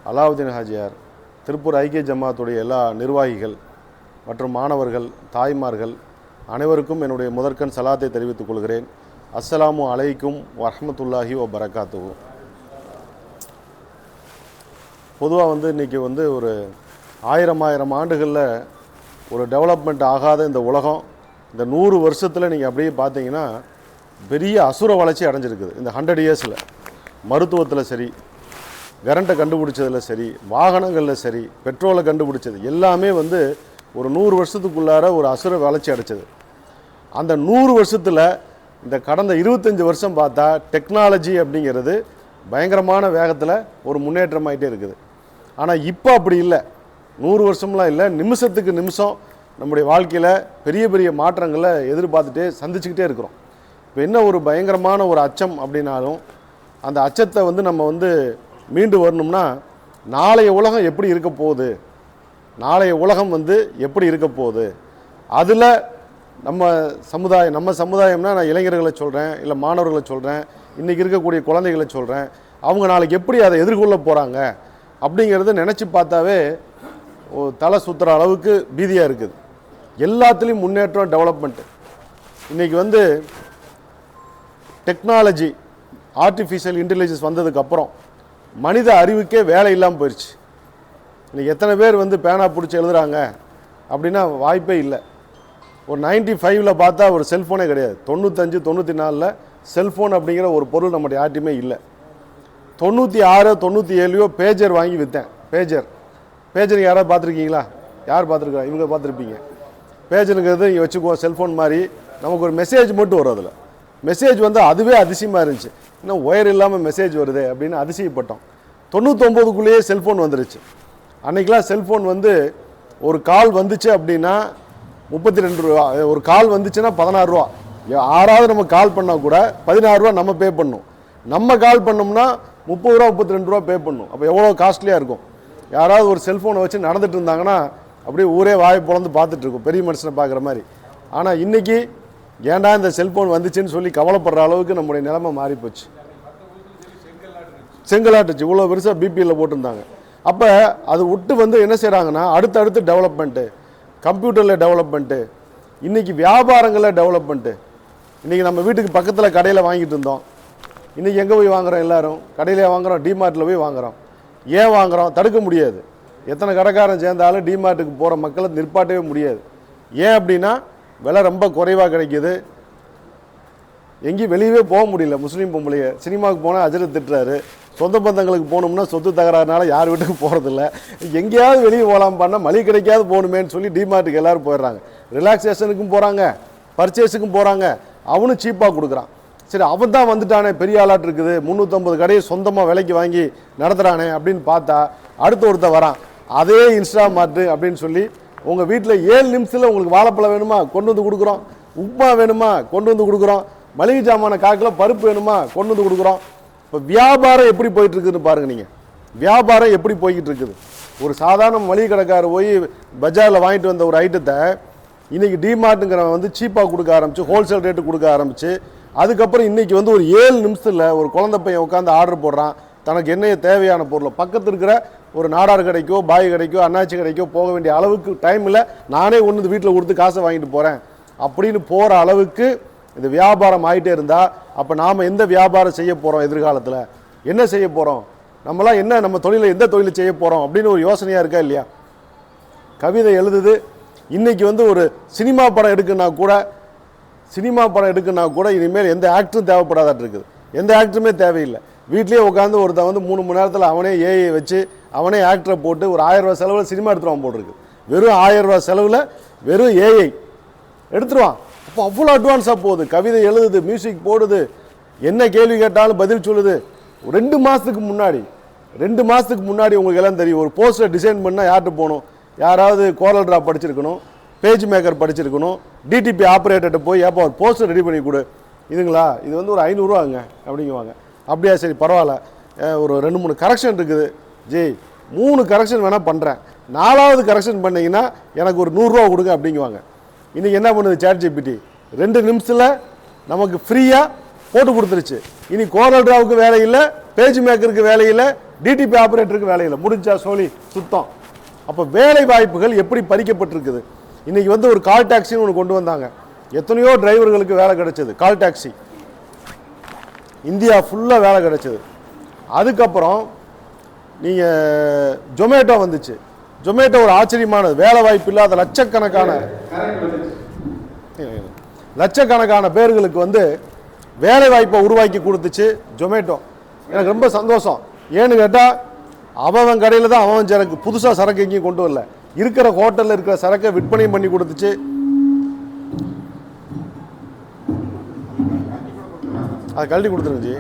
அலாவுதீன் ஹாஜியார், திருப்பூர் ஐக்கிய ஜமாத்துடைய எல்லா நிர்வாகிகள் மற்றும் மாணவர்கள், தாய்மார்கள் அனைவருக்கும் என்னுடைய முதற்கண் சலாத்தை தெரிவித்துக் கொள்கிறேன். அஸ்ஸலாமு அலைக்கும் வரஹ்மத்துல்லாஹி வபரகாத்துஹு. பொதுவாக இன்றைக்கி ஒரு ஆயிரம் ஆண்டுகளில் ஒரு டெவலப்மெண்ட் ஆகாத இந்த உலகம் இந்த 100 வருஷத்தில் நீங்கள் அப்படியே பார்த்தீங்கன்னா பெரிய அசுர வளர்ச்சி அடைஞ்சிருக்குது. இந்த 100 இயர்ஸில் மருத்துவத்தில் சரி, கரண்ட்டை கண்டுபிடிச்சதில் சரி, வாகனங்களில் சரி, பெட்ரோலை கண்டுபிடிச்சது எல்லாமே ஒரு 100 வருஷத்துக்குள்ளார ஒரு அசுர வளர்ச்சி அடைச்சது. அந்த 100 வருஷத்தில் இந்த கடந்த 25 வருஷம் பார்த்தா டெக்னாலஜி அப்படிங்கிறது பயங்கரமான வேகத்தில் ஒரு முன்னேற்றமாயிட்டே இருக்குது. ஆனால் இப்போ அப்படி இல்லை, 100 வருஷம்லாம் இல்லை, நிமிஷத்துக்கு நிமிஷம் நம்முடைய வாழ்க்கையில் பெரிய பெரிய மாற்றங்களை எதிர்பார்த்துட்டே சந்திச்சுக்கிட்டே இருக்கிறோம். இப்போ என்ன ஒரு பயங்கரமான ஒரு அச்சம் அப்படின்னாலும் அந்த அச்சத்தை நம்ம மீண்டு வரணும்னா நாளைய உலகம் எப்படி இருக்க போகுது, நாளைய உலகம் எப்படி இருக்க போகுது, அதில் நம்ம சமுதாயம்னா நான் இளைஞர்களை சொல்கிறேன், இல்லை மாணவர்களை சொல்கிறேன், இன்றைக்கி இருக்கக்கூடிய குழந்தைகளை சொல்கிறேன், அவங்க நாளைக்கு எப்படி அதை எதிர்கொள்ள போகிறாங்க அப்படிங்கிறத நினச்சி பார்த்தாவே தலை சுற்றுற அளவுக்கு பீதியாக இருக்குது. எல்லாத்துலேயும் முன்னேற்றம், டெவலப்மெண்ட்டு. இன்றைக்கி டெக்னாலஜி, ஆர்டிஃபிஷியல் இன்டெலிஜென்ஸ் வந்ததுக்கப்புறம் மனித அறிவுக்கே வேலை இல்லாமல் போயிடுச்சு. இன்றைக்கி எத்தனை பேர் பேனா பிடிச்சி எழுதுகிறாங்க அப்படின்னா வாய்ப்பே இல்லை. ஒரு 95ல் பார்த்தா ஒரு செல்ஃபோனே கிடையாது. 95, 94ல் செல்ஃபோன் அப்படிங்கிற ஒரு பொருள் நம்முடைய யார்ட்டையுமே இல்லை. 96, 97 பேஜர் வாங்கி விற்றேன். பேஜர் யாராவது பார்த்துருக்கீங்களா? யார் பார்த்துருக்கா? இவங்க பார்த்துருப்பீங்க. பேஜருங்கிறது இங்கே வச்சுக்குவோம், செல்ஃபோன் மாதிரி நமக்கு ஒரு மெசேஜ் மட்டும் வரும். அதில் மெசேஜ் அதுவே அதிசயமாக இருந்துச்சு. இன்னும் ஒயர் இல்லாமல் மெசேஜ் வருது அப்படின்னு அதிசயப்பட்டோம். 99க்குள்ளேயே செல்ஃபோன் வந்துருச்சு. அன்றைக்கெலாம் செல்ஃபோன் ஒரு கால் வந்துச்சு அப்படின்னா 32 ரூபா, ஒரு கால் வந்துச்சுன்னா 16 ரூபா. யாராவது நம்ம கால் பண்ணால் கூட 16 ரூபா நம்ம பே பண்ணணும். நம்ம கால் பண்ணோம்னா 30 ரூபா 32 ரூபா பே பண்ணணும். அப்போ எவ்வளோ காஸ்ட்லியாக இருக்கும். யாராவது ஒரு செல்ஃபோனை வச்சு நடந்துட்டு இருந்தாங்கன்னா அப்படியே ஊரே வாயை பொழந்து பார்த்துட்ருக்கோம், பெரிய மனுஷனை பார்க்குற மாதிரி. ஆனால் இன்றைக்கி ஏன்டா இந்த செல்ஃபோன் வந்துச்சுன்னு சொல்லி கவலைப்படுற அளவுக்கு நம்முடைய நிலைமை மாறிப்போச்சு. செங்கலாட்டுச்சு, இவ்வளோ பெருசாக பிபியில் போட்டிருந்தாங்க. அப்போ அது விட்டு என்ன செய்கிறாங்கன்னா அடுத்தடுத்து டெவலப்மெண்ட்டு, கம்ப்யூட்டரில் டெவலப்மெண்ட்டு, இன்றைக்கி வியாபாரங்களில் டெவலப்மெண்ட்டு. இன்றைக்கி நம்ம வீட்டுக்கு பக்கத்தில் கடையில் வாங்கிட்டு இருந்தோம், இன்றைக்கி எங்கே போய் வாங்குகிறோம்? எல்லோரும் கடையிலே வாங்குகிறோம், டிமார்ட்டில் போய் வாங்குகிறோம். ஏன் வாங்குகிறோம்? தடுக்க முடியாது. எத்தனை கடைக்காரன் சேர்ந்தாலும் டிமார்ட்டுக்கு போகிற மக்களை நிற்பாட்டவே முடியாது. ஏன் அப்படின்னா விலை ரொம்ப குறைவாக கிடைக்கிது, எங்கேயும் வெளியவே போக முடியல. முஸ்லீம் பொம்பளையை சினிமாவுக்கு போனால் அஜரத் திட்டுறாரு, சொந்த பந்தங்களுக்கு போகணும்னா சொத்து தகராறுனால யார் வீட்டுக்கு போகிறதில்ல, எங்கேயாவது வெளியே போகலாம் பண்ணால் மளிகை கிடைக்காது போகணுமேன்னு சொல்லி டிமார்ட்டுக்கு எல்லோரும் போயிடுறாங்க. ரிலாக்ஸேஷனுக்கும் போகிறாங்க, பர்ச்சேஸுக்கும் போகிறாங்க, அவனும் சீப்பாக கொடுக்குறான். சரி, அவன் தான் வந்துட்டானே, பெரிய ஆளாட்டு இருக்குது, 350 கடையை சொந்தமாக விலைக்கு வாங்கி நடத்துகிறானே அப்படின்னு பார்த்தா அடுத்த ஒருத்த வரான், அதே இன்ஸ்டா மார்ட்டு அப்படின்னு சொல்லி உங்கள் வீட்டில் 7 நிமிஷத்தில் உங்களுக்கு வாழைப்பழம் வேணுமா கொண்டு வந்து கொடுக்குறோம், உப்புமா வேணுமா கொண்டு வந்து கொடுக்குறோம், மளிகை ஜாமான காக்கில் பருப்பு வேணுமா கொண்டு வந்து கொடுக்குறோம். இப்போ வியாபாரம் எப்படி போயிட்டுருக்குன்னு பாருங்கள். நீங்கள் வியாபாரம் எப்படி போய்கிட்டு இருக்குது. ஒரு சாதாரண மளிகை கடைக்காரர் போய் பஜாரில் வாங்கிட்டு வந்த ஒரு ஐட்டத்தை இன்றைக்கி டிமார்ட்டுங்கிறவன் சீப்பாக கொடுக்க ஆரம்பிச்சு, ஹோல்சேல் ரேட்டு கொடுக்க ஆரம்பிச்சு, அதுக்கப்புறம் இன்றைக்கி ஒரு 7 நிமிஷத்தில் ஒரு குழந்தை பையன் உட்காந்து ஆர்டர் போடுறான். தனக்கு என்ன தேவையான பொருளை பக்கத்தில் இருக்கிற ஒரு நாடார் கடைக்கோ, பாய் கடைக்கோ, அண்ணாச்சி கடைக்கோ போக வேண்டிய அளவுக்கு டைமில் நானே ஒன்று வீட்டில் கொடுத்து காசை வாங்கிட்டு போகிறேன் அப்படின்னு போகிற அளவுக்கு இந்த வியாபாரம் ஆகிட்டே இருந்தால் அப்போ நாம் எந்த வியாபாரம் செய்ய போகிறோம்? எதிர்காலத்தில் என்ன செய்ய போகிறோம்? நம்மளாம் என்ன, நம்ம தொழிலை எந்த தொழிலை செய்ய போகிறோம் அப்படின்னு ஒரு யோசனையாக இருக்கா இல்லையா? கவிதை எழுதுது. இன்றைக்கி ஒரு சினிமா படம் எடுக்குன்னா கூட இனிமேல் எந்த ஆக்டரும் தேவைப்படாதாட்டு இருக்குது. எந்த ஆக்டருமே தேவையில்லை. வீட்லேயே உட்காந்து ஒருத்தன் 3 மணி நேரத்தில் அவனே ஏஐ வச்சு அவனே ஆக்டரை போட்டு ஒரு 1000 ரூபா செலவில் சினிமா எடுத்துருவான் போட்டிருக்கு. வெறும் 1000 ரூபா செலவில் வெறும் ஏஐ எடுத்துருவான். அப்போ அவ்வளோ அட்வான்ஸாக போகுது. கவிதை எழுதுது, மியூசிக் போடுது, என்ன கேள்வி கேட்டாலும் பதில் சொல்லுது. 2 மாதத்துக்கு முன்னாடி உங்களுக்கு எல்லாம் தெரியும், ஒரு போஸ்டர் டிசைன் பண்ணால் யார்கிட்ட போகணும்? யாராவது கோரல் ட்ரா படிச்சிருக்கணும், பேஜ் மேக்கர் படிச்சிருக்கணும், டிடிபி ஆப்ரேட்டர்கிட்ட போய் ஏப்போ ஒரு போஸ்டர் ரெடி பண்ணி கொடு. இதுங்களா, இது ஒரு 500 ரூபாங்க அப்படிங்குவாங்க. அப்படியா, சரி பரவாயில்ல, ஒரு 2-3 கரெக்ஷன் இருக்குது ஜி, 3 கரெக்ஷன் வேணால் பண்ணுறேன், 4வது கரெக்ஷன் பண்ணிங்கன்னா எனக்கு ஒரு 100 ரூபா கொடுங்க அப்படிங்குவாங்க. இன்றைக்கி என்ன பண்ணுது சாட் ஜிபிடி? 2 நிமிஷத்தில் நமக்கு ஃப்ரீயாக போட்டு கொடுத்துருச்சு. இனி கோரல் ட்ராவுக்கு வேலை இல்லை, பேஜ் மேக்கருக்கு வேலை இல்லை, டிடிபி ஆப்ரேட்டருக்கு வேலை இல்லை, முடிஞ்சா சோழி சுத்தம். அப்போ வேலை வாய்ப்புகள் எப்படி பறிக்கப்பட்டிருக்குது. இன்றைக்கி வந்து ஒரு கால் டாக்ஸின்னு ஒன்று கொண்டு வந்தாங்க, எத்தனையோ டிரைவர்களுக்கு வேலை கிடைச்சது. கால் டாக்ஸி இந்தியா ஃபுல்லாக வேலை கிடைச்சது. அதுக்கப்புறம் நீங்கள் ஜொமேட்டோ வந்துச்சு. ஜொமேட்டோ ஒரு ஆச்சரியமானது, வேலை வாய்ப்பு இல்லாத லட்சக்கணக்கான பேர்களுக்கு வந்து வேலை வாய்ப்பை உருவாக்கி கொடுத்துச்சு ஜொமேட்டோ. எனக்கு ரொம்ப சந்தோஷம். ஏன்னு கேட்டால் அவன் கடையில் தான் அவன் சரக்கு, புதுசாக சரக்கு எங்கேயும் கொண்டு வரல, இருக்கிற ஹோட்டலில் இருக்கிற சரக்கை விற்பனையும் பண்ணி கொடுத்துச்சு. அதை கழட்டி கொடுத்துருங்க ஜி.